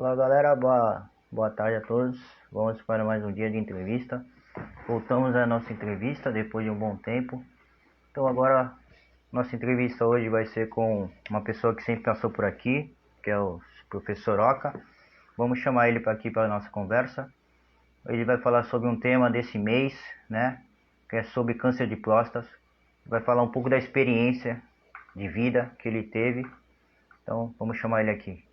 Fala galera, boa tarde a todos. Vamos para mais um dia de entrevista. Voltamos à nossa entrevista depois de um bom tempo. Então agora nossa entrevista hoje vai ser com uma pessoa que sempre passou por aqui, que é o professor Oca. Vamos chamar ele para aqui para a nossa conversa. Ele vai falar sobre um tema desse mês, né? Que é sobre câncer de próstata. Vai falar um pouco da experiência de vida que ele teve. Então vamos chamar ele aqui.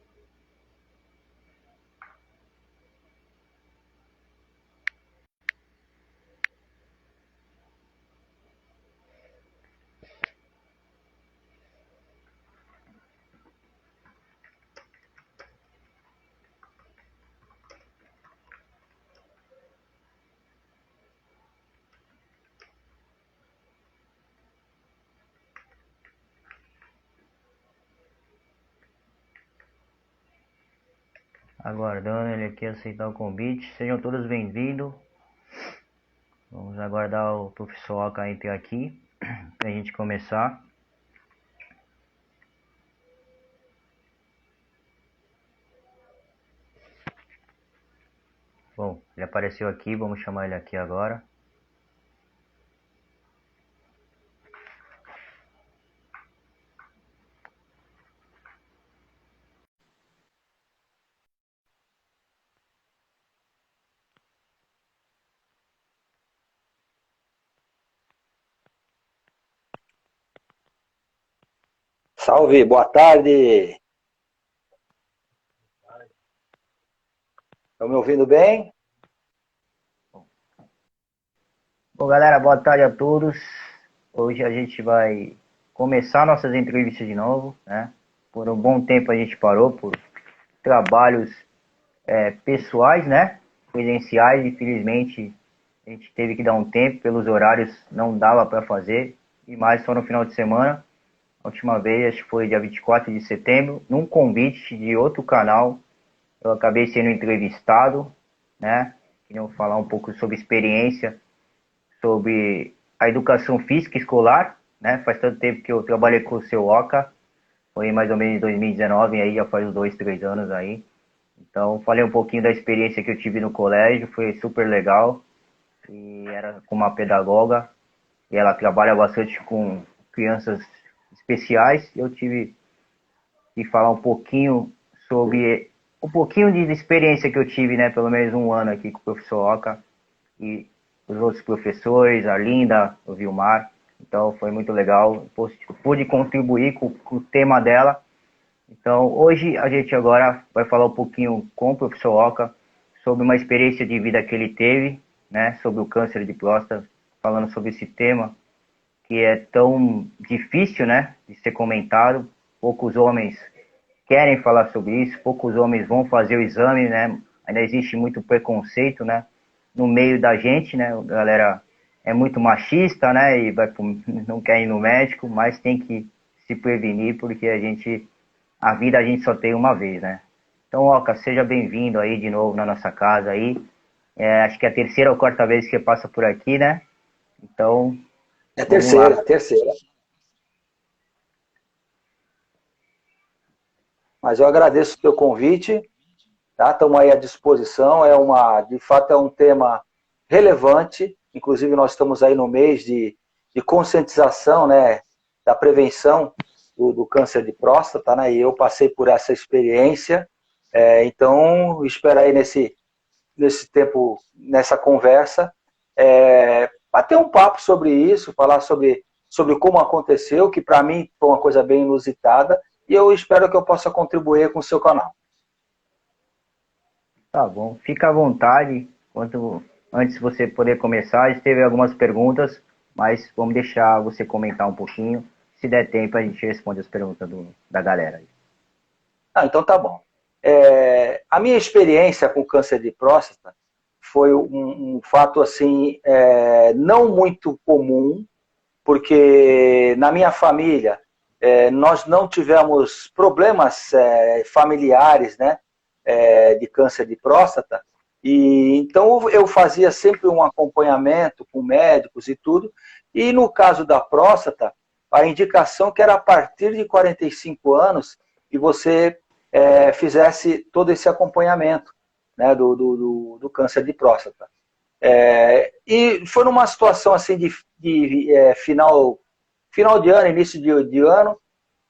Aguardando ele aqui aceitar o convite. Sejam todos bem-vindos. Vamos aguardar o professor Oca entrar aqui para a gente começar. Bom, ele apareceu aqui, vamos chamar ele aqui agora. Salve, boa tarde. Estão me ouvindo bem? Bom, galera, boa tarde a todos. Hoje a gente vai começar nossas entrevistas de novo, né? Por um bom tempo a gente parou por trabalhos pessoais, né? Presenciais, infelizmente a gente teve que dar um tempo, pelos horários não dava para fazer, e mais só no final de semana. A última vez, acho que foi dia 24 de setembro, num convite de outro canal, eu acabei sendo entrevistado, né? Queriam falar um pouco sobre experiência, sobre a educação física escolar, né? Faz tanto tempo que eu trabalhei com o seu Oca, foi mais ou menos em 2019, aí já faz uns 2, 3 anos aí. Então, falei um pouquinho da experiência que eu tive no colégio, foi super legal, e era com uma pedagoga, e ela trabalha bastante com crianças especiais. Eu tive que falar um pouquinho sobre um pouquinho de experiência que eu tive, né, pelo menos um ano aqui com o professor Oca e os outros professores, a Linda, o Vilmar. Então foi muito legal, pude contribuir com o tema dela. Então hoje a gente agora vai falar um pouquinho com o professor Oca sobre uma experiência de vida que ele teve, né, sobre o câncer de próstata, falando sobre esse tema que é tão difícil, né, de ser comentado. Poucos homens querem falar sobre isso, poucos homens vão fazer o exame, né? Ainda existe muito preconceito, né, no meio da gente, né? A galera é muito machista, né, e não quer ir no médico, mas tem que se prevenir porque a vida a gente só tem uma vez, né? Então, Oca, seja bem-vindo aí de novo na nossa casa aí. Acho que é a terceira ou quarta vez que você passa por aqui, né? Então, É vamos lá. terceira. Mas eu agradeço o teu convite, tá? Estamos aí à disposição. De fato, é um tema relevante. Inclusive, nós estamos aí no mês de conscientização, né, da prevenção do câncer de próstata, né? E eu passei por essa experiência. Então, espero aí nesse tempo, nessa conversa, bater um papo sobre isso, falar sobre como aconteceu, que para mim foi uma coisa bem inusitada, e eu espero que eu possa contribuir com o seu canal. Tá bom, fica à vontade. Antes de você poder começar, a gente teve algumas perguntas, mas vamos deixar você comentar um pouquinho. Se der tempo, a gente responde as perguntas da galera. Então tá bom. A minha experiência com câncer de próstata foi um fato assim não muito comum, porque na minha família nós não tivemos problemas familiares, né, de câncer de próstata, e então eu fazia sempre um acompanhamento com médicos e tudo, e no caso da próstata, a indicação que era a partir de 45 anos, e você fizesse todo esse acompanhamento, né, do câncer de próstata. E foi numa situação assim de final de ano, início de ano,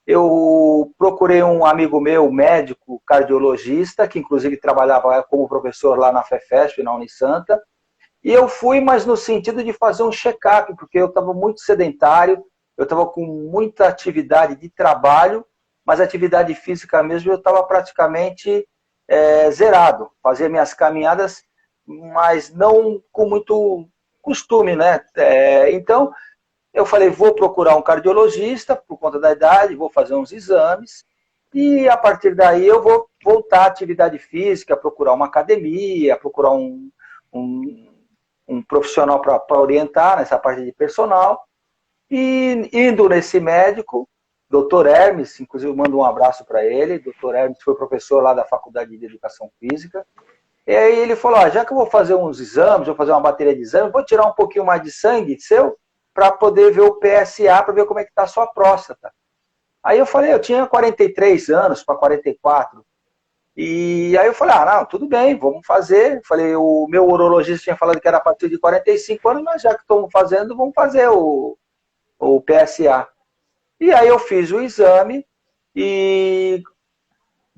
eu procurei um amigo meu, médico, cardiologista, que inclusive trabalhava como professor lá na FEFESP, na Unisanta, e eu fui, mas no sentido de fazer um check-up, porque eu estava muito sedentário, eu estava com muita atividade de trabalho, mas atividade física mesmo eu estava praticamente zerado. Fazia minhas caminhadas, mas não com muito costume, né? Então, eu falei, vou procurar um cardiologista por conta da idade, vou fazer uns exames e a partir daí eu vou voltar à atividade física, procurar uma academia, procurar um profissional para orientar nessa parte de personal. E indo nesse médico, Dr. Hermes, inclusive mando um abraço para ele, Dr. Hermes foi professor lá da Faculdade de Educação Física, e aí ele falou, já que eu vou fazer uns exames, vou fazer uma bateria de exames, vou tirar um pouquinho mais de sangue seu, para poder ver o PSA, para ver como é que está a sua próstata. Aí eu falei, eu tinha 43 anos para 44. E aí eu falei, não, tudo bem, vamos fazer. Falei, o meu urologista tinha falado que era a partir de 45 anos, mas já que estamos fazendo, vamos fazer o PSA. E aí eu fiz o exame e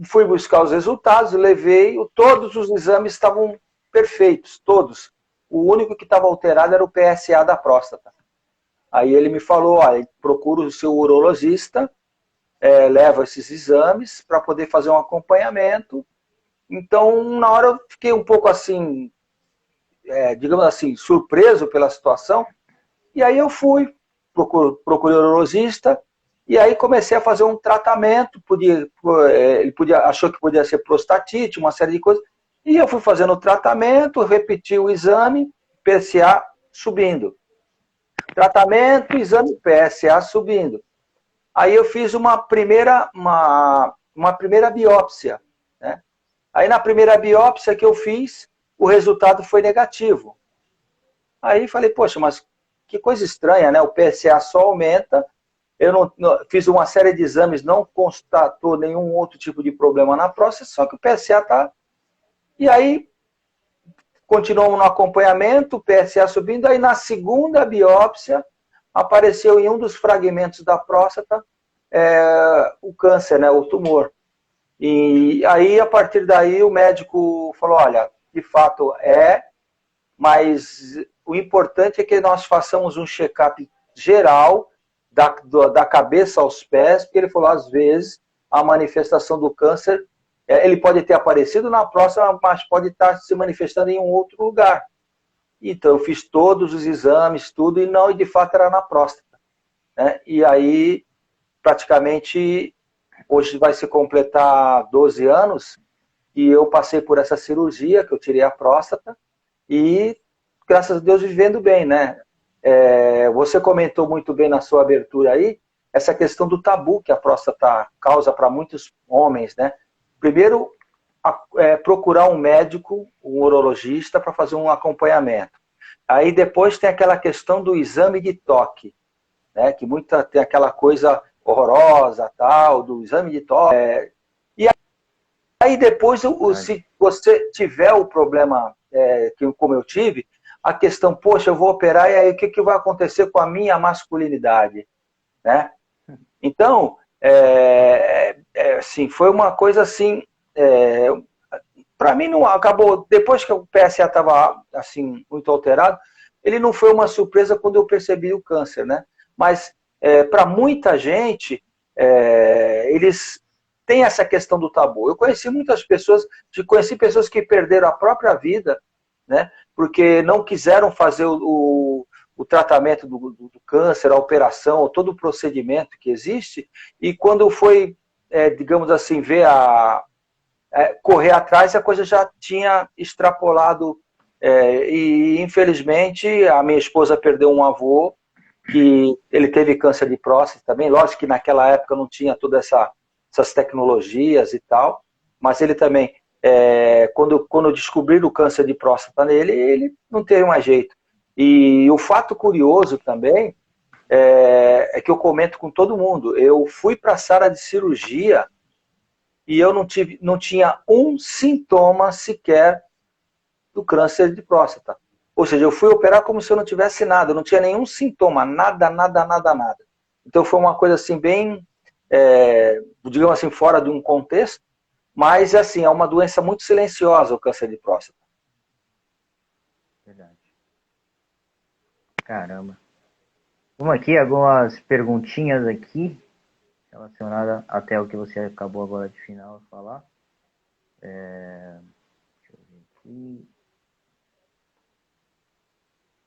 fui buscar os resultados, levei, todos os exames estavam perfeitos, todos. O único que estava alterado era o PSA da próstata. Aí ele me falou, procura o seu urologista, leva esses exames para poder fazer um acompanhamento. Então, na hora eu fiquei um pouco assim, digamos assim, surpreso pela situação. E aí eu fui, procurei o urologista, e aí comecei a fazer um tratamento. Ele achou que podia ser prostatite, uma série de coisas. E eu fui fazendo o tratamento, repeti o exame, PSA subindo. Tratamento, exame PSA subindo. Aí eu fiz uma primeira biópsia. Né? Aí na primeira biópsia que eu fiz, o resultado foi negativo. Aí falei, poxa, mas que coisa estranha, né? O PSA só aumenta, eu não fiz uma série de exames, não constatou nenhum outro tipo de problema na próstata, só que o PSA está... E aí, continuamos no acompanhamento, o PSA subindo, aí na segunda biópsia, apareceu em um dos fragmentos da próstata o câncer, né, o tumor. E aí, a partir daí, o médico falou, olha, de fato mas o importante é que nós façamos um check-up geral, da cabeça aos pés, porque ele falou, às vezes, a manifestação do câncer, ele pode ter aparecido na próstata, mas pode estar se manifestando em um outro lugar. Então, eu fiz todos os exames, tudo, e de fato era na próstata. Né? E aí, praticamente, hoje vai se completar 12 anos, e eu passei por essa cirurgia, que eu tirei a próstata, e, graças a Deus, vivendo bem, né? Você comentou muito bem na sua abertura aí, essa questão do tabu que a próstata causa para muitos homens, né? Primeiro, procurar um médico, um urologista, para fazer um acompanhamento. Aí depois tem aquela questão do exame de toque, né? Que tem aquela coisa horrorosa, tal, do exame de toque. E aí depois, se você tiver o problema, como eu tive, a questão, poxa, eu vou operar, e aí o que vai acontecer com a minha masculinidade? Né? Então, assim, foi uma coisa assim, para mim não acabou, depois que o PSA estava assim, muito alterado, ele não foi uma surpresa quando eu percebi o câncer, né? Mas para muita gente, eles têm essa questão do tabu. Eu conheci muitas pessoas, conheci pessoas que perderam a própria vida, né? Porque não quiseram fazer o tratamento do câncer, a operação, todo o procedimento que existe, e quando foi, digamos assim, correr atrás, a coisa já tinha extrapolado, e infelizmente a minha esposa perdeu um avô, que ele teve câncer de próstata também, lógico que naquela época não tinha todas essas tecnologias e tal, mas ele também, quando descobriram o câncer de próstata nele, ele não teve mais jeito. E o fato curioso também é que eu comento com todo mundo. Eu fui para a sala de cirurgia e eu não tinha um sintoma sequer do câncer de próstata. Ou seja, eu fui operar como se eu não tivesse nada, eu não tinha nenhum sintoma, nada. Então foi uma coisa assim bem, digamos assim, fora de um contexto, mas assim, é uma doença muito silenciosa o câncer de próstata. Verdade. Caramba. Vamos aqui, algumas perguntinhas aqui, relacionadas até o que você acabou agora de final de falar. Deixa eu ver aqui.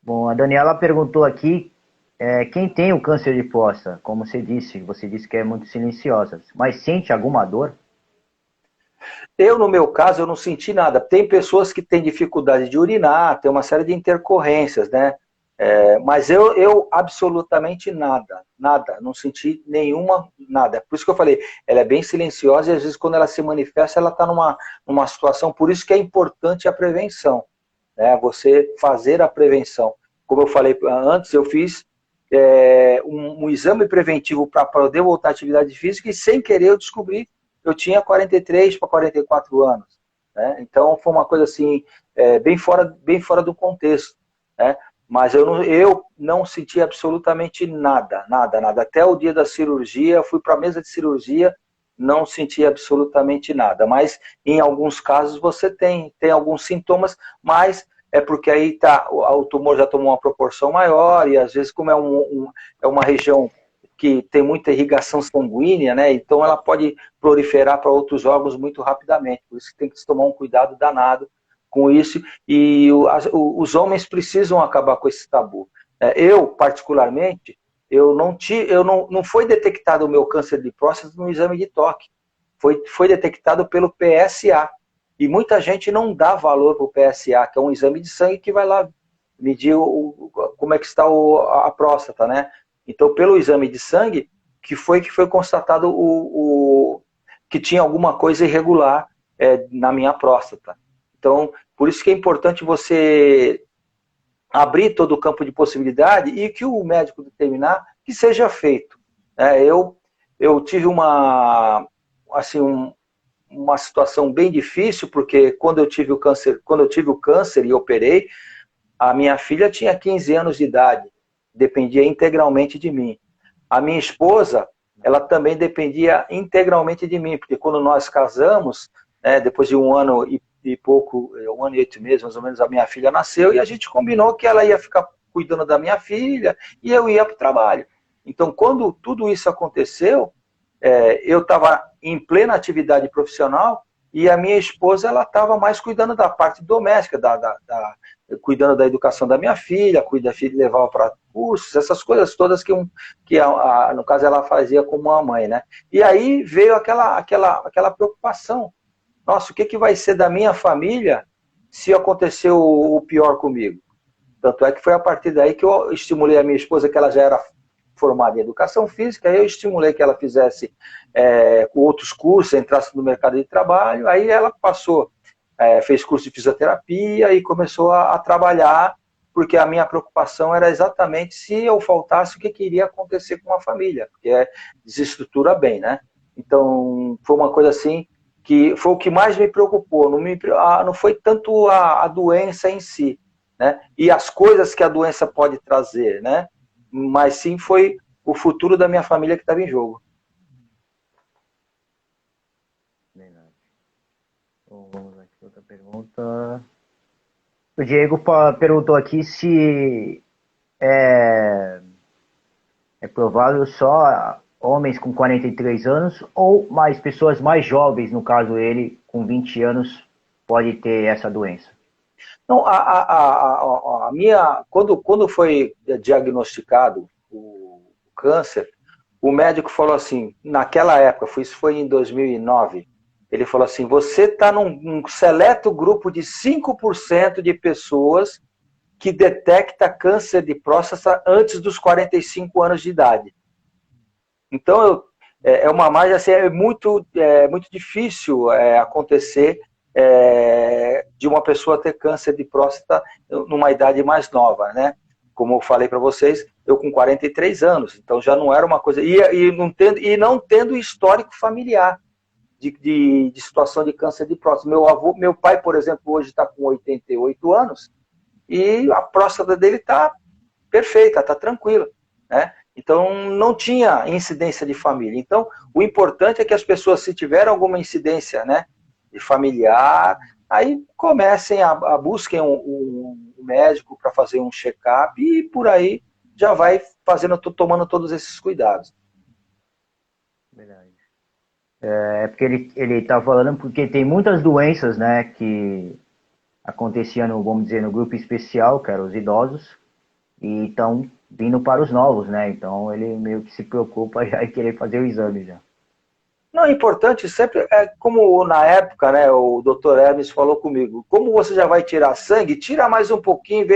Bom, a Daniela perguntou aqui, quem tem o câncer de próstata, como você disse que é muito silenciosa, mas sente alguma dor? Eu, no meu caso, eu não senti nada. Tem pessoas que têm dificuldade de urinar, tem uma série de intercorrências, né? Mas eu absolutamente nada, não senti nenhuma, nada. Por isso que eu falei, ela é bem silenciosa e às vezes quando ela se manifesta, ela está numa situação, por isso que é importante a prevenção, né? Você fazer a prevenção. Como eu falei antes, eu fiz um exame preventivo para poder voltar à atividade física e sem querer eu descobri eu tinha 43 para 44 anos. Né? Então foi uma coisa assim, bem fora do contexto. Né? Mas eu não senti absolutamente nada. Até o dia da cirurgia, eu fui para a mesa de cirurgia, não senti absolutamente nada. Mas em alguns casos você tem alguns sintomas, mas é porque aí o tumor já tomou uma proporção maior, e às vezes como é uma região que tem muita irrigação sanguínea, né? Então ela pode proliferar para outros órgãos muito rapidamente. Por isso que tem que se tomar um cuidado danado com isso. E os homens precisam acabar com esse tabu. Eu, particularmente, não foi detectado o meu câncer de próstata no exame de toque. Foi detectado pelo PSA. E muita gente não dá valor para o PSA, que é um exame de sangue que vai lá medir como é que está a próstata, né? Então, pelo exame de sangue, que foi constatado que tinha alguma coisa irregular na minha próstata. Então, por isso que é importante você abrir todo o campo de possibilidade e que o médico determinar que seja feito. Eu tive uma situação bem difícil, porque quando eu tive o câncer e operei, a minha filha tinha 15 anos de idade, dependia integralmente de mim. A minha esposa, ela também dependia integralmente de mim, porque quando nós casamos, depois de 1 ano e pouco, 1 ano e 8 meses, mais ou menos, a minha filha nasceu, e a gente combinou que ela ia ficar cuidando da minha filha, e eu ia para o trabalho. Então, quando tudo isso aconteceu, eu estava em plena atividade profissional, e a minha esposa, ela estava mais cuidando da parte doméstica, cuidando da educação da minha filha, levava para cursos, essas coisas todas que no caso ela fazia como uma mãe, né? E aí veio aquela preocupação. Nossa, o que vai ser da minha família se acontecer o pior comigo? Tanto é que foi a partir daí que eu estimulei a minha esposa, que ela já era formada em educação física, aí eu estimulei que ela fizesse outros cursos, entrasse no mercado de trabalho, aí ela passou, fez curso de fisioterapia e começou a trabalhar, porque a minha preocupação era exatamente se eu faltasse, o que iria acontecer com a família, porque desestrutura bem, né? Então, foi uma coisa assim, que foi o que mais me preocupou, não foi tanto a doença em si, né? E as coisas que a doença pode trazer, né? Mas sim foi o futuro da minha família que estava em jogo. Verdade. Bom, vamos aqui, outra pergunta. O Diego perguntou aqui se é provável só homens com 43 anos ou mais pessoas mais jovens, no caso ele, com 20 anos, pode ter essa doença. Não, a minha, quando foi diagnosticado o câncer, o médico falou assim, naquela época, isso foi em 2009, ele falou assim, você está num seleto grupo de 5% de pessoas que detecta câncer de próstata antes dos 45 anos de idade. Então, é uma margem, assim, muito difícil acontecer de uma pessoa ter câncer de próstata numa idade mais nova, né? Como eu falei para vocês, eu com 43 anos, então já não era uma coisa... E não tendo histórico familiar. de situação de câncer de próstata. Meu pai, por exemplo, hoje está com 88 anos e a próstata dele está perfeita, está tranquila, né? Então, não tinha incidência de família. Então, o importante é que as pessoas, se tiverem alguma incidência, né, de familiar, aí comecem busquem um médico para fazer um check-up e por aí já vai tomando todos esses cuidados. Verdade. É porque ele tá falando porque tem muitas doenças, né, que aconteciam, vamos dizer, no grupo especial, que eram os idosos, e estão vindo para os novos, né? Então ele meio que se preocupa já em querer fazer o exame já. Não, é importante sempre, como na época, né, o Dr. Hermes falou comigo, como você já vai tirar sangue, tira mais um pouquinho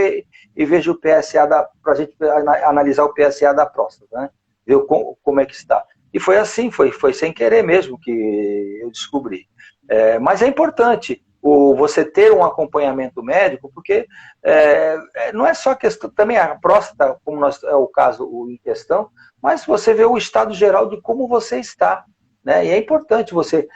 e veja o PSA para a gente analisar o PSA da próstata, né? Ver como é que está. E foi assim, foi sem querer mesmo que eu descobri. Mas é importante você ter um acompanhamento médico, porque não é só questão, também a próstata, como é o caso em questão, mas você vê o estado geral de como você está, né? E é importante você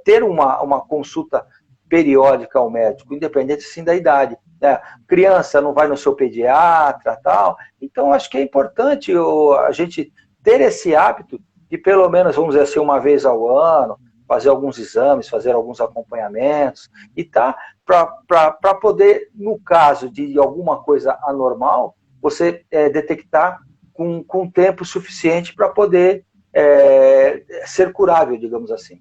ter uma consulta periódica ao médico, independente sim da idade, né? Criança não vai no seu pediatra, tal. Então acho que é importante a gente ter esse hábito de pelo menos, vamos dizer assim, uma vez ao ano, fazer alguns exames, fazer alguns acompanhamentos, e para poder, no caso de alguma coisa anormal, você detectar com tempo suficiente para poder ser curável, digamos assim.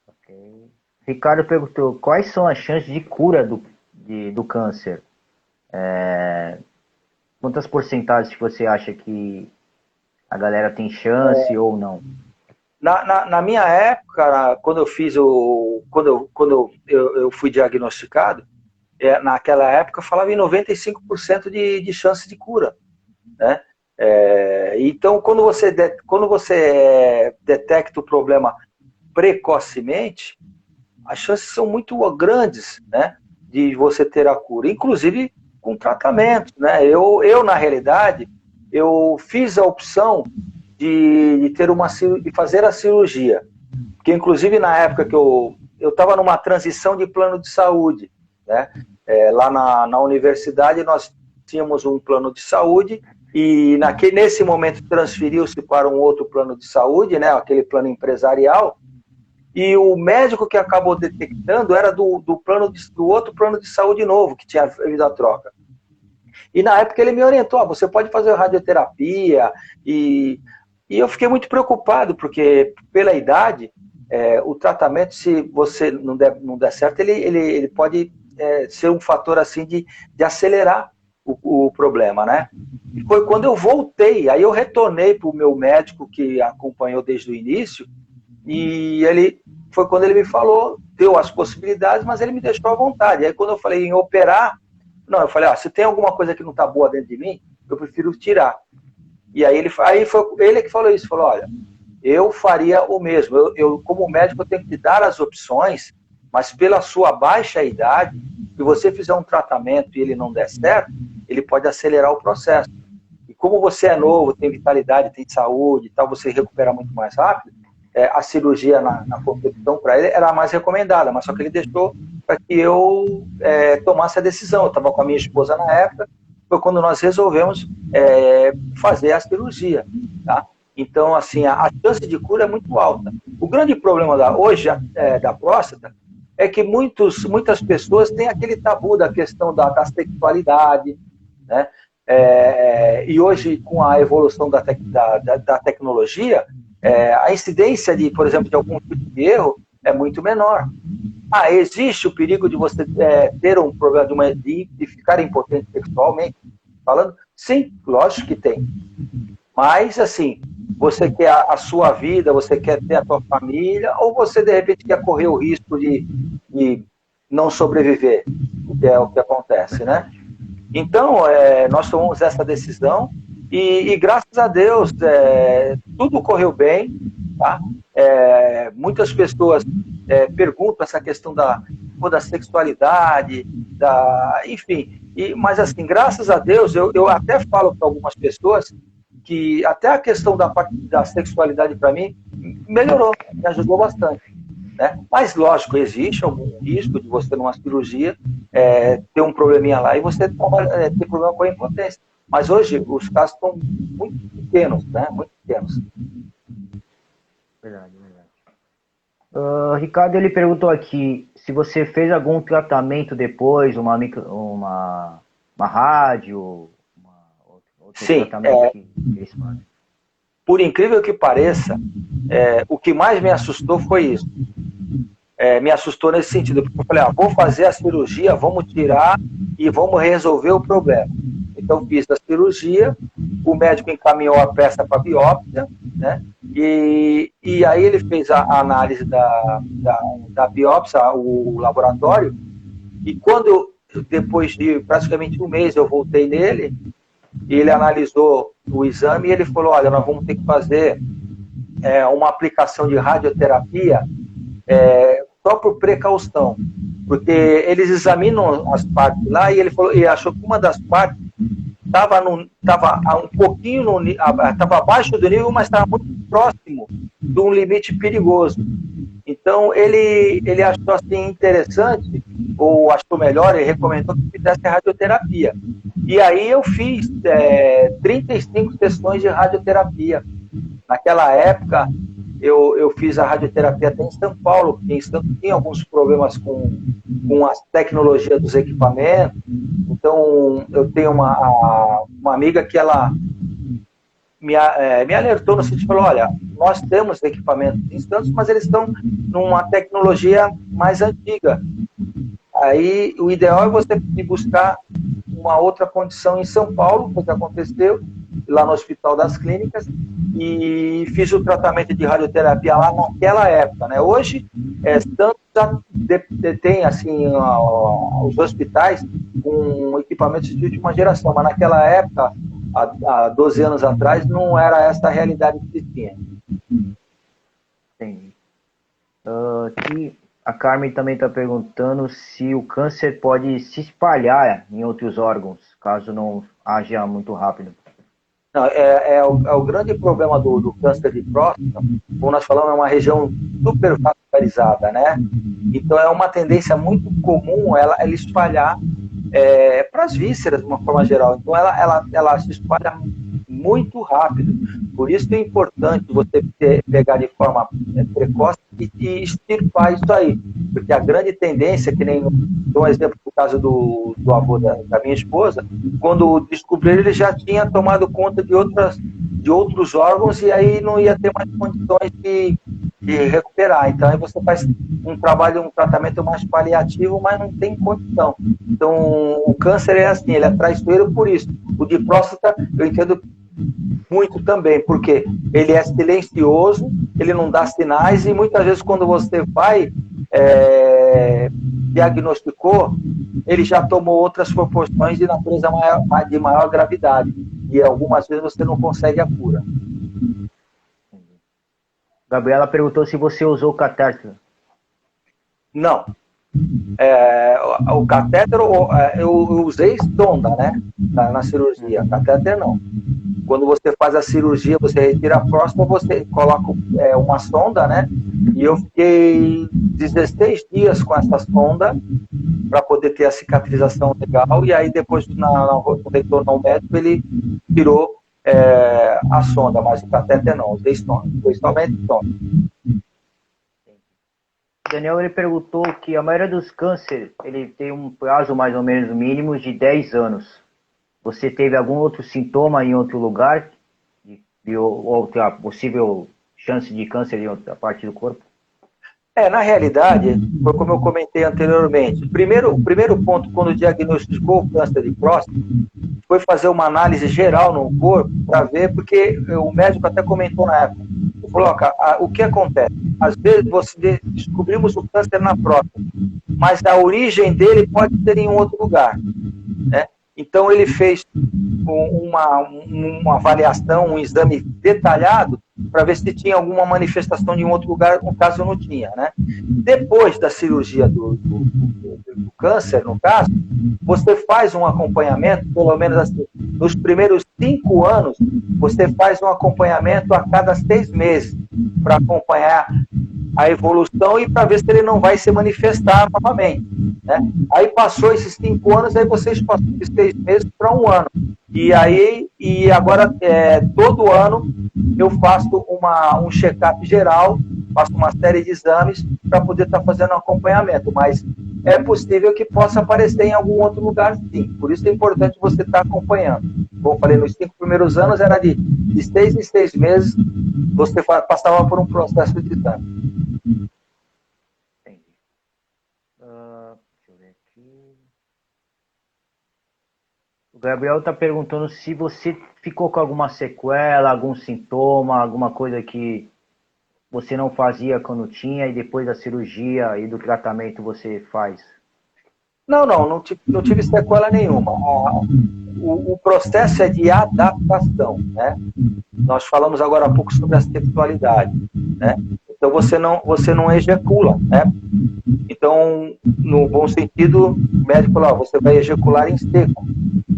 Okay. Ricardo perguntou, quais são as chances de cura do câncer? Quantas porcentagens você acha que a galera tem chance ou não? Na minha época, quando eu fui diagnosticado, naquela época eu falava em 95% de chance de cura, né? Então, quando você detecta o problema precocemente, as chances são muito grandes, né, de você ter a cura, inclusive com tratamento, né? Eu na realidade, eu fiz a opção de fazer a cirurgia, porque inclusive na época que eu estava numa transição de plano de saúde, né? Lá na universidade nós tínhamos um plano de saúde e nesse momento transferiu-se para um outro plano de saúde, né? Aquele plano empresarial, e o médico que acabou detectando era do outro plano de saúde novo, que tinha havido a troca. E na época ele me orientou, você pode fazer radioterapia, e eu fiquei muito preocupado, porque pela idade, o tratamento, se você não der certo, ele pode ser um fator assim de acelerar o problema, né? E foi quando eu voltei, aí eu retornei para o meu médico que acompanhou desde o início, e foi quando ele me falou, deu as possibilidades, mas ele me deixou à vontade. Aí quando eu falei em operar, eu falei, se tem alguma coisa que não está boa dentro de mim, eu prefiro tirar. E aí foi ele que falou isso, falou, olha, eu faria o mesmo. Eu como médico, eu tenho que te dar as opções, mas pela sua baixa idade, se você fizer um tratamento e ele não der certo, ele pode acelerar o processo. E como você é novo, tem vitalidade, tem saúde e tal, você recupera muito mais rápido, a cirurgia na concepção para ele era a mais recomendada, mas só que ele deixou para que eu tomasse a decisão. Eu estava com a minha esposa na época, foi quando nós resolvemos fazer a cirurgia, tá? Então, assim, a chance de cura é muito alta. O grande problema hoje da próstata é que muitas pessoas têm aquele tabu da questão da sexualidade, né? E hoje, com a evolução da tecnologia, a incidência por exemplo, de algum tipo de erro é muito menor. Existe o perigo de você ter um problema de ficar impotente sexualmente falando? Sim, lógico que tem. Mas, assim, você quer a sua vida, você quer ter a sua família, ou você, de repente, quer correr o risco de não sobreviver, que é o que acontece, né? Então, nós tomamos essa decisão e graças a Deus, tudo correu bem, tá? Muitas pessoas perguntam essa questão da sexualidade, enfim. Mas, assim, graças a Deus, eu até falo para algumas pessoas que até a questão da parte da sexualidade para mim melhorou, me ajudou bastante. Né? Mas, lógico, existe algum risco de você, numa cirurgia, ter um probleminha lá e você ter problema com a impotência. Mas hoje os casos estão muito pequenos, né? Muito pequenos. Verdade. Ricardo, ele perguntou aqui se você fez algum tratamento depois, uma rádio, outro Sim, tratamento que eles fazem. Por incrível que pareça, o que mais me assustou foi isso. Me assustou nesse sentido, porque eu falei, vou fazer a cirurgia, vamos tirar e vamos resolver o problema. Então fiz a cirurgia, o médico encaminhou a peça para biópsia, né? E aí ele fez a análise da biópsia, o laboratório, e quando depois de praticamente um mês eu voltei nele, ele analisou o exame e ele falou, olha, nós vamos ter que fazer uma aplicação de radioterapia só por precaução, porque eles examinam as partes lá e ele falou, e achou que uma das partes estava um pouquinho, estava abaixo do nível, mas estava muito próximo de um limite perigoso. Então ele achou assim interessante, ou achou melhor, ele recomendou que fizesse radioterapia. E aí eu fiz 35 sessões de radioterapia. Naquela época, eu fiz a radioterapia até em São Paulo, porque em Santos tinha alguns problemas com a tecnologia dos equipamentos. Então, eu tenho uma amiga que ela me alertou no sentido, falou, olha, nós temos equipamentos em Santos, mas eles estão numa tecnologia mais antiga. Aí, o ideal é você buscar uma outra condição em São Paulo, foi o que aconteceu, lá no Hospital das Clínicas, e fiz o tratamento de radioterapia lá naquela época, né? Hoje, Santos já tem, assim, os hospitais com equipamentos de última geração, mas naquela época, há 12 anos atrás, não era essa a realidade que se tinha. Entendi. Aqui, a Carmen também está perguntando se o câncer pode se espalhar em outros órgãos, caso não haja muito rápido. Não, o grande problema do câncer de próstata, como nós falamos, é uma região super vascularizada, né? Então é uma tendência muito comum ela espalhar para as vísceras, de uma forma geral. Então ela se espalha muito rápido. Por isso é importante você pegar de forma precoce e extirpar isso aí. Porque a grande tendência, que nem dou um exemplo do caso do avô da minha esposa, quando descobriram, ele já tinha tomado conta de outros órgãos e aí não ia ter mais condições de recuperar. Então aí você faz um tratamento mais paliativo, mas não tem condição. Então o câncer é assim, ele é traiçoeiro por isso. O de próstata, eu entendo muito também, porque ele é silencioso, ele não dá sinais e muitas vezes quando você vai diagnosticou, ele já tomou outras proporções de natureza de maior gravidade e algumas vezes você não consegue a cura. Gabriela perguntou se você usou catéter. Não. O catéter, eu usei sonda, né? Na cirurgia. Catéter não. Quando você faz a cirurgia, você retira a próstata, você coloca uma sonda, né? E eu fiquei 16 dias com essa sonda para poder ter a cicatrização legal. E aí depois, no retorno ao médico, ele tirou a sonda, mas o catéter não. Usei sonda. Foi somente sonda. Daniel, ele perguntou que a maioria dos cânceres, ele tem um prazo mais ou menos mínimo de 10 anos. Você teve algum outro sintoma em outro lugar? De outra possível chance de câncer em outra parte do corpo? Na realidade, foi como eu comentei anteriormente. O primeiro ponto, quando diagnosticou o câncer de próstata, foi fazer uma análise geral no corpo para ver, porque o médico até comentou na época. Ele falou, o que acontece? Às vezes descobrimos o câncer na próstata, mas a origem dele pode ser em outro lugar, né? Então ele fez uma avaliação, um exame detalhado para ver se tinha alguma manifestação de um outro lugar, no caso não tinha, né? Depois da cirurgia do câncer, no caso, você faz um acompanhamento, pelo menos assim, nos primeiros 5 anos, você faz um acompanhamento a cada 6 meses, para acompanhar a evolução e para ver se ele não vai se manifestar novamente, né? Aí passou esses 5 anos, aí vocês passam de 6 meses para 1 ano. E agora, todo ano, eu faço um check-up geral, faço uma série de exames para poder estar fazendo um acompanhamento, mas é possível que possa aparecer em algum outro lugar, sim. Por isso é importante você estar acompanhando. Como eu falei, nos 5 primeiros anos era de 6 em 6 meses, você passava por um processo de exame. Entendi. Deixa eu ver aqui. O Gabriel está perguntando se você ficou com alguma sequela, algum sintoma, alguma coisa que você não fazia quando tinha e depois da cirurgia e do tratamento você faz. Não tive sequela nenhuma. O processo é de adaptação, né? Nós falamos agora há pouco sobre a sexualidade, né? Então você não ejacula, né? Então, no bom sentido, o médico falou, você vai ejacular em seco.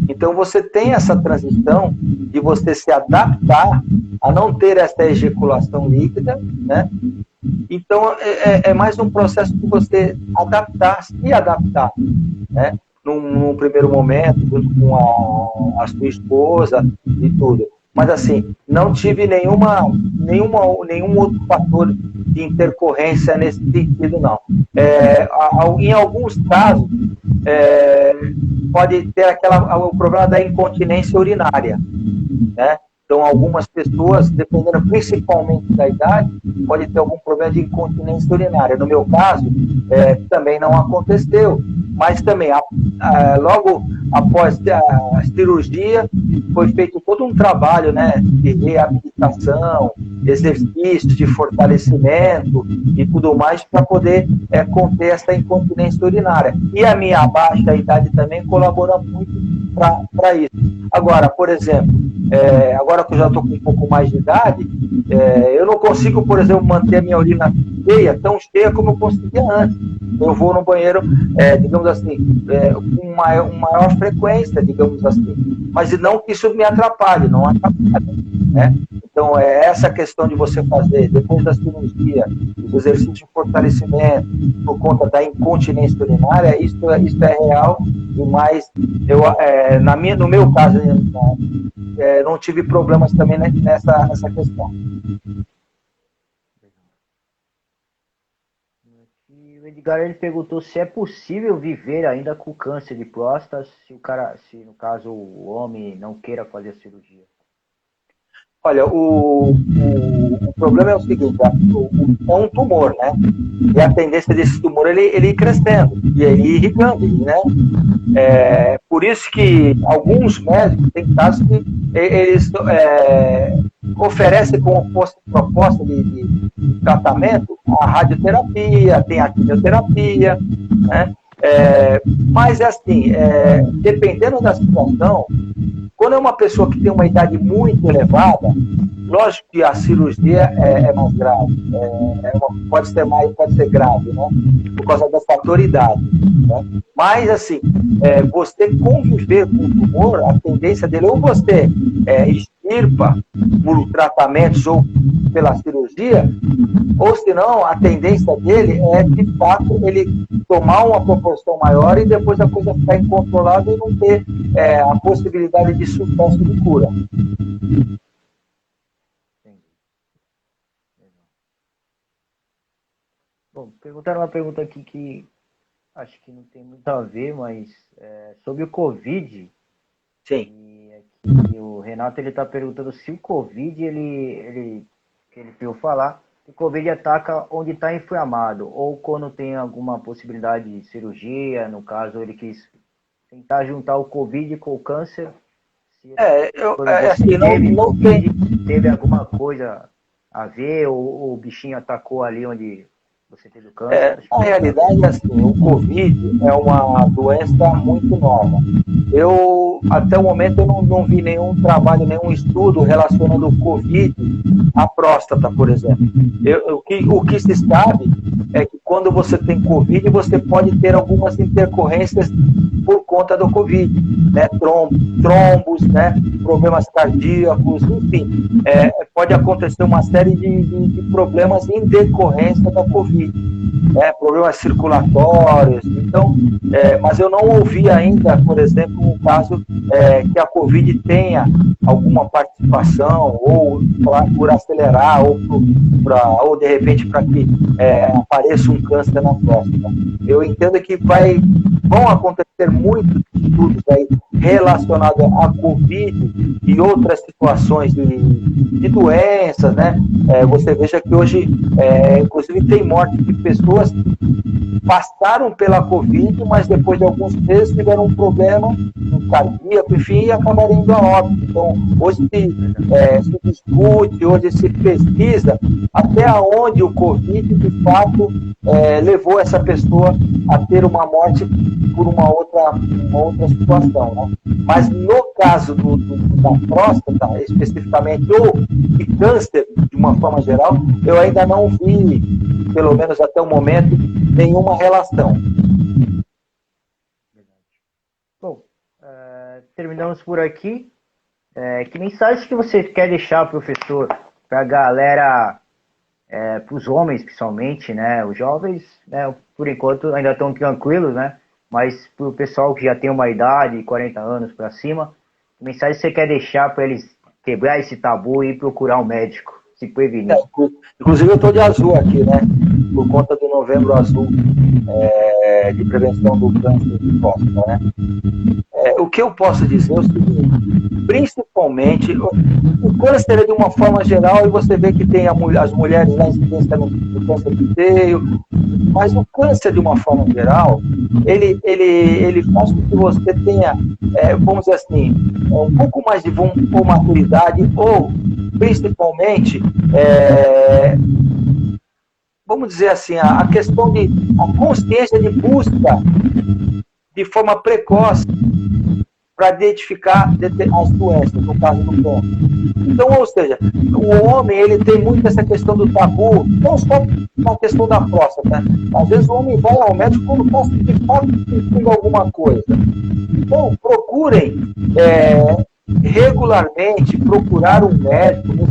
Então você tem essa transição de você se adaptar a não ter essa ejaculação líquida, né? Então é mais um processo de você se adaptar, né? Num primeiro momento, junto com a sua esposa e tudo. Mas assim, não tive nenhum outro fator de intercorrência nesse sentido, não. Em alguns casos, pode ter o problema da incontinência urinária, né? Então, algumas pessoas, dependendo principalmente da idade, pode ter algum problema de incontinência urinária. No meu caso, também não aconteceu, mas também, logo após a cirurgia, foi feito todo um trabalho, né, de reabilitação, exercícios de fortalecimento e tudo mais para poder conter essa incontinência urinária. E a minha baixa idade também colabora muito para isso. Agora, por exemplo, agora que eu já estou com um pouco mais de idade, eu não consigo, por exemplo, manter a minha urina tão cheia como eu conseguia antes. Eu vou no banheiro, digamos assim, com maior frequência, digamos assim. Mas não que isso me atrapalhe, não atrapalha, né? Então, essa questão de você fazer, depois da cirurgia, o exercício de fortalecimento, por conta da incontinência urinária, isso é real, mas no meu caso, não tive problemas também nessa questão. O Edgar, ele perguntou se é possível viver ainda com câncer de próstata se no caso o homem não queira fazer a cirurgia. Olha, o problema é o seguinte, é um tumor, né? E a tendência desse tumor ele ir crescendo e ele ir irrigando, né? Por isso que alguns médicos, tem casos que eles oferecem como proposta de tratamento a radioterapia, tem a quimioterapia, né? Mas assim, dependendo da situação, quando é uma pessoa que tem uma idade muito elevada, lógico que a cirurgia é mais grave, pode ser grave, né? Por causa da fator idade, né? Mas assim, você conviver com o tumor, a tendência dele, ou você extirpa por tratamentos ou pela cirurgia, ou senão a tendência dele é, de fato, ele tomar uma proporção maior e depois a coisa ficar incontrolável e não ter a possibilidade de sucesso de cura. Bom, perguntaram uma pergunta aqui que acho que não tem muito a ver, mas sobre o Covid. Sim. E aqui o Renato está perguntando se o Covid, que ele viu falar, o Covid ataca onde está inflamado, ou quando tem alguma possibilidade de cirurgia, no caso ele quis tentar juntar o Covid com o câncer. Teve alguma coisa a ver, ou o bichinho atacou ali onde você teve o câncer? Na realidade, assim, o Covid é uma doença muito nova. Até o momento, eu não vi nenhum trabalho, nenhum estudo relacionando o Covid a próstata, por exemplo. O que se sabe é que quando você tem Covid, você pode ter algumas intercorrências por conta do Covid, né? Trombos, né? Problemas cardíacos, enfim, pode acontecer uma série de problemas em decorrência da Covid, né? Problemas circulatórios. Então, mas eu não ouvi ainda, por exemplo, um caso que a Covid tenha alguma participação, ou por acelerar, ou de repente para que apareça um câncer na próstata. Eu entendo que vão acontecer muitos estudos aí relacionados à Covid e outras situações de doenças, né? Você veja que hoje, inclusive, tem morte de pessoas que passaram pela Covid, mas depois de alguns meses tiveram um problema cardíaco, enfim, e acabaram indo a óbito. Então, hoje se discute, hoje se pesquisa até onde o Covid, de fato, levou essa pessoa a ter uma morte por uma outra situação, né? Mas no caso da próstata, especificamente, ou de câncer, de uma forma geral, eu ainda não vi, pelo menos até o momento, nenhuma relação. Bom, terminamos por aqui. Que mensagem que você quer deixar, professor, para a galera, para os homens principalmente, né? Os jovens, né, por enquanto, ainda estão tranquilos, né? Mas para o pessoal que já tem uma idade, 40 anos para cima, que mensagem você quer deixar para eles quebrar esse tabu e procurar um médico, se prevenir? Inclusive eu estou de azul aqui, né? Por conta do Novembro Azul, de prevenção do câncer de próstata, né? O que eu posso dizer é o seguinte: principalmente, o câncer é de uma forma geral, e você vê que tem as mulheres lá incidência no câncer do seio, mas o câncer, de uma forma geral, ele faz com que você tenha, vamos dizer assim, um pouco mais de maturidade, ou, principalmente, vamos dizer assim, a questão a consciência de busca de forma precoce para identificar as doenças, no caso do câncer. Então, ou seja, o homem ele tem muito essa questão do tabu, não só na questão da próstata, né? Às vezes o homem vai ao médico quando está de fato sentindo alguma coisa. Então, procurem regularmente procurar um médico no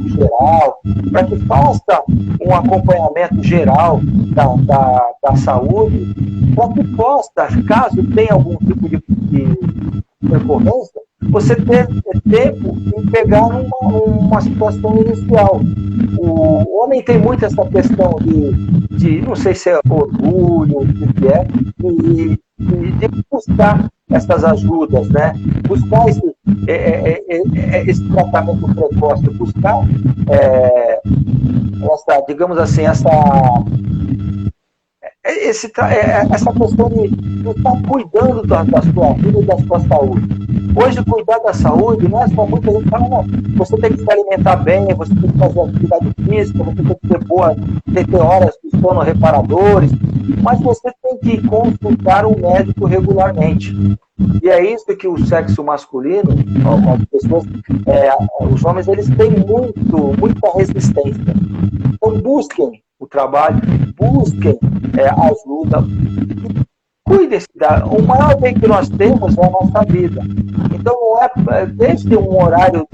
geral, para que faça um acompanhamento geral da saúde, para que possa, caso tenha algum tipo de percorrência, você ter tempo em pegar uma situação inicial. O homem tem muito essa questão de não sei se é orgulho, o que é, de buscar essas ajudas, né? Buscar esse tratamento precoce, buscar digamos assim, essa questão de estar cuidando da sua vida e da sua saúde. Hoje, cuidar da saúde não é só muita gente fala, não, você tem que se alimentar bem, você tem que fazer atividade física, você tem que ter horas de sono reparadores, mas você tem que consultar um médico regularmente. E é isso que o sexo masculino, as pessoas, os homens, eles têm muita resistência. Então, busquem o trabalho, busquem ajuda, cuidem-se. O maior bem que nós temos é a nossa vida. Então, deixe um horário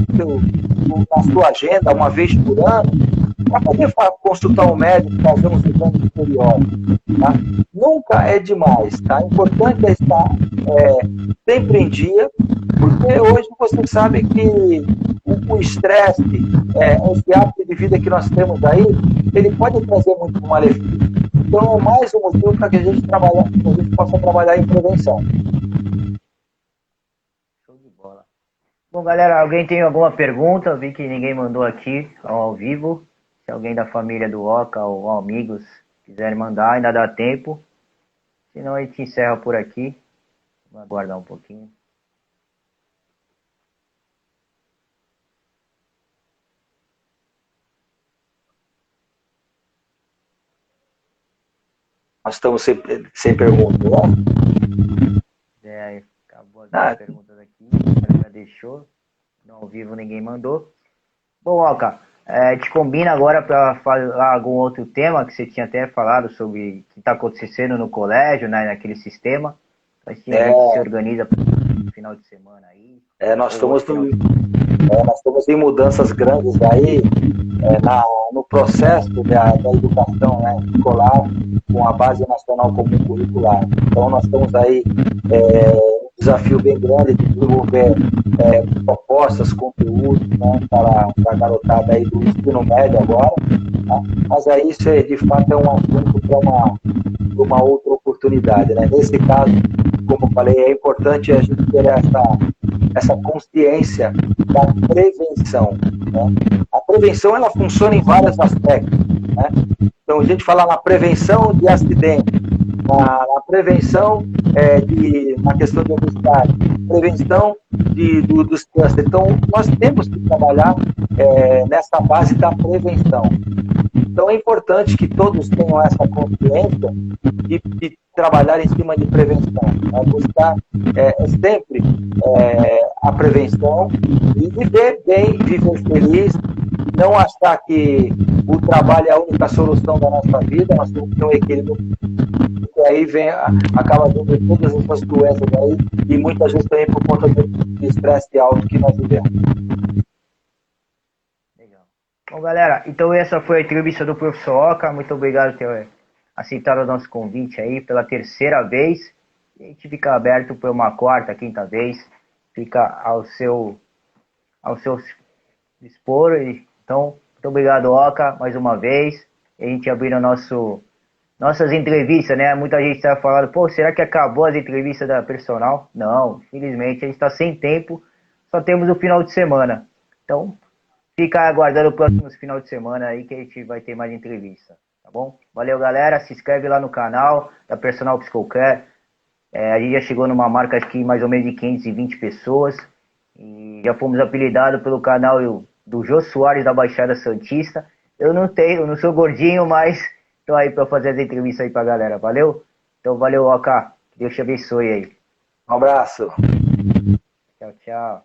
na sua agenda, uma vez por ano, para poder consultar um médico, fazer uns exames periódicos. Tá? Nunca é demais. Tá? O importante é estar sempre em dia, porque hoje você sabe que o estresse, esse hábito de vida que nós temos aí, ele pode trazer muito malefício. Então, é mais um motivo para que a gente possa trabalhar em prevenção. Show de bola. Bom, galera, alguém tem alguma pergunta? Eu vi que ninguém mandou aqui ao vivo. Se alguém da família do Oca ou amigos quiserem mandar, ainda dá tempo. Senão a gente encerra por aqui. Vamos aguardar um pouquinho. Nós estamos sem pergunta, né? Acabou as perguntas aqui. O cara já deixou. No ao vivo ninguém mandou. Bom, Oca, A gente combina agora para falar algum outro tema que você tinha até falado sobre o que está acontecendo no colégio, né, naquele sistema. A gente se organiza para o final de semana aí. Nós estamos em mudanças grandes aí no processo da educação, né, escolar com a Base Nacional Comum Curricular. Então nós estamos aí um desafio bem grande de desenvolver propostas, conteúdos, né, para a garotada aí do ensino médio agora, tá? Mas aí isso de fato é um assunto para uma outra oportunidade, né? Nesse caso, como eu falei, é importante a gente ter essa consciência da prevenção, né? A prevenção ela funciona em vários aspectos, né? Então a gente fala na prevenção de acidente, na prevenção na questão de obesidade, prevenção dos cânceres. Então nós temos que trabalhar nessa base da prevenção. Então é importante que todos tenham essa consciência de trabalhar em cima de prevenção, né? Buscar sempre a prevenção e viver bem, viver feliz, não achar que o trabalho é a única solução da nossa vida, nós temos que ter um equilíbrio, e aí acaba vindo todas essas doenças aí, e muitas vezes também por conta do estresse alto que nós vivemos. Bom, galera, então essa foi a entrevista do professor Oca. Muito obrigado por ter aceitado o nosso convite aí pela terceira vez. A gente fica aberto para uma quarta, quinta vez. Fica ao seu dispor. Então, muito obrigado, Oca, mais uma vez. A gente abrindo nossas entrevistas, né? Muita gente está falando, pô, será que acabou as entrevistas da personal? Não, infelizmente a gente está sem tempo. Só temos o final de semana. Então, fica aguardando o próximo final de semana aí que a gente vai ter mais entrevista, tá bom? Valeu, galera. Se inscreve lá no canal da Personal Psicocare. A gente já chegou numa marca aqui mais ou menos de 520 pessoas. E já fomos apelidados pelo canal do Jô Soares da Baixada Santista. Eu não sou gordinho, mas tô aí para fazer as entrevistas aí pra galera. Valeu? Então valeu, Oca. Deus te abençoe aí. Um abraço. Tchau, tchau.